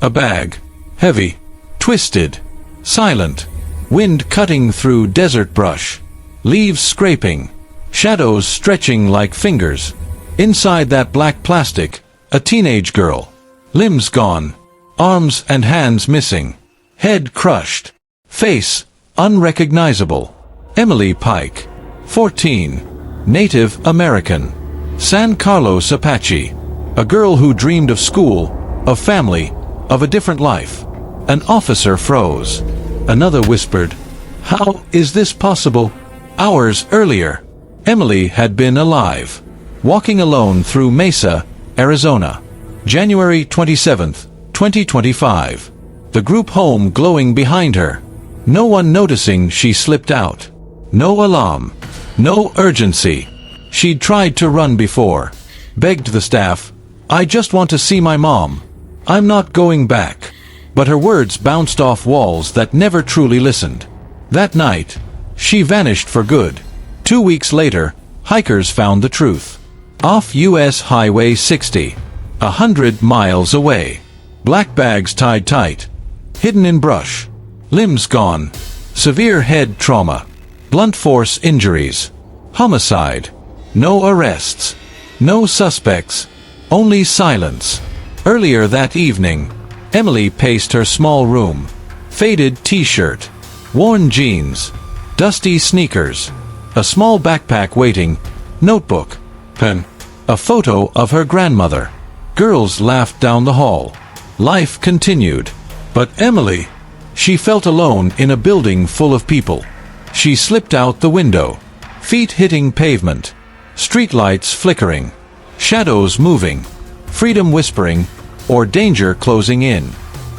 A bag. Heavy. Twisted. Silent. Wind cutting through desert brush. Leaves scraping. Shadows stretching like fingers. Inside that black plastic, a teenage girl. Limbs gone. Arms and hands missing. Head crushed. Face unrecognizable. Emily Pike. 14. Native American. San Carlos Apache. A girl who dreamed of school, of family, of a different life. An officer froze. Another whispered, "How is this possible?" Hours earlier, Emily had been alive, walking alone through Mesa, Arizona. January 27th, 2025. The group home glowing behind her. No one noticing she slipped out. No alarm. No urgency. She'd tried to run before. Begged the staff, "I just want to see my mom. I'm not going back." But her words bounced off walls that never truly listened. That night, she vanished for good. 2 weeks later, hikers found the truth. Off US Highway 60, 100 miles away. Black bags tied tight. Hidden in brush. Limbs gone. Severe head trauma. Blunt force injuries. Homicide. No arrests. No suspects. Only silence. Earlier that evening, Emily paced her small room. Faded t-shirt. Worn jeans. Dusty sneakers. A small backpack waiting. Notebook. Pen. A photo of her grandmother. Girls laughed down the hall. Life continued. But Emily, she felt alone in a building full of people. She slipped out the window. Feet hitting pavement. Streetlights flickering. Shadows moving. Freedom whispering, or danger closing in.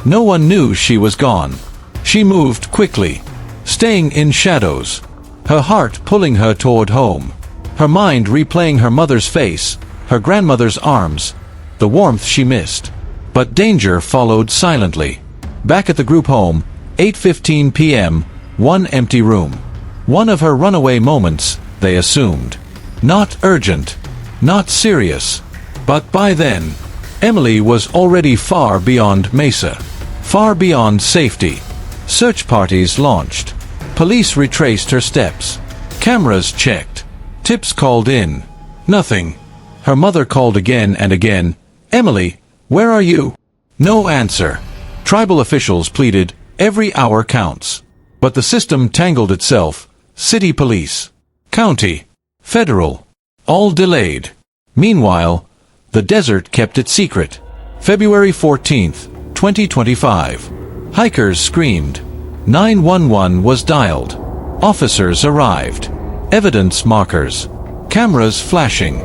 No one knew she was gone. She moved quickly, staying in shadows, her heart pulling her toward home, her mind replaying her mother's face, her grandmother's arms, the warmth she missed. But danger followed silently. Back at the group home, 8:15 p.m., one empty room. One of her runaway moments, they assumed. Not urgent, not serious. But by then, Emily was already far beyond Mesa, far beyond safety. Search parties launched. Police retraced her steps. Cameras checked. Tips called in. Nothing. Her mother called again and again. "Emily, where are you?" No answer. Tribal officials pleaded, "Every hour counts." But the system tangled itself. City police, county, federal, all delayed. Meanwhile, the desert kept it secret. February 14th, 2025. Hikers screamed. 911 was dialed. Officers arrived. Evidence markers. Cameras flashing.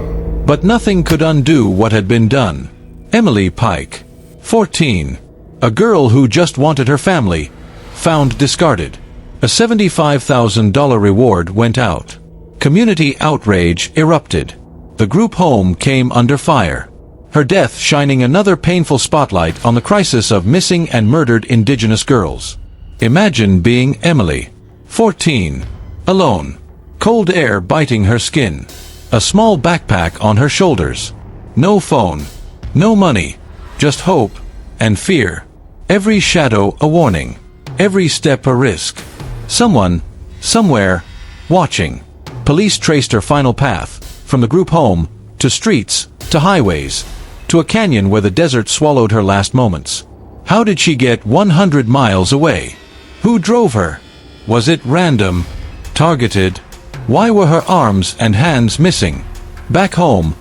But nothing could undo what had been done. Emily Pike, 14. A girl who just wanted her family. Found discarded. A $75,000 reward went out. Community outrage erupted. The group home came under fire. Her death shining another painful spotlight on the crisis of missing and murdered indigenous girls. Imagine being Emily, 14, alone. Cold air biting her skin. A small backpack on her shoulders. No phone. No money. Just hope and fear. Every shadow a warning. Every step a risk. Someone, somewhere, watching. Police traced her final path, from the group home, to streets, to highways, to a canyon where the desert swallowed her last moments. How did she get 100 miles away? Who drove her? Was it random? Targeted? Why were her arms and hands missing? Back home,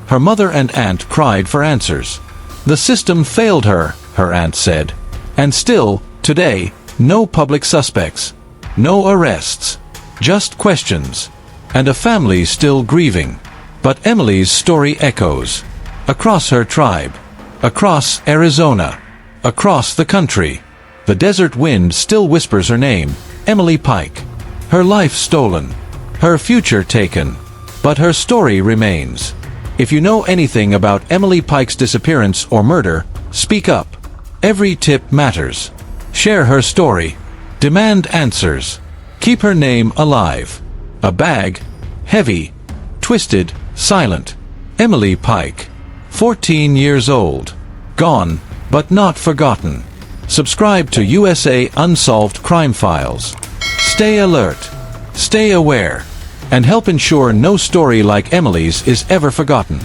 her mother and aunt cried for answers. The system failed her, her aunt said. And still, today, no public suspects. No arrests. Just questions. And a family still grieving. But Emily's story echoes. Across her tribe. Across Arizona. Across the country. The desert wind still whispers her name, Emily Pike. Her life stolen. Her future taken. But her story remains. If you know anything about Emily Pike's disappearance or murder, speak up. Every tip matters. Share her story. Demand answers. Keep her name alive. A bag, heavy, twisted, silent. Emily Pike, 14 years old. Gone, but not forgotten. Subscribe to USA Unsolved Crime Files. Stay alert, stay aware, and help ensure no story like Emily's is ever forgotten.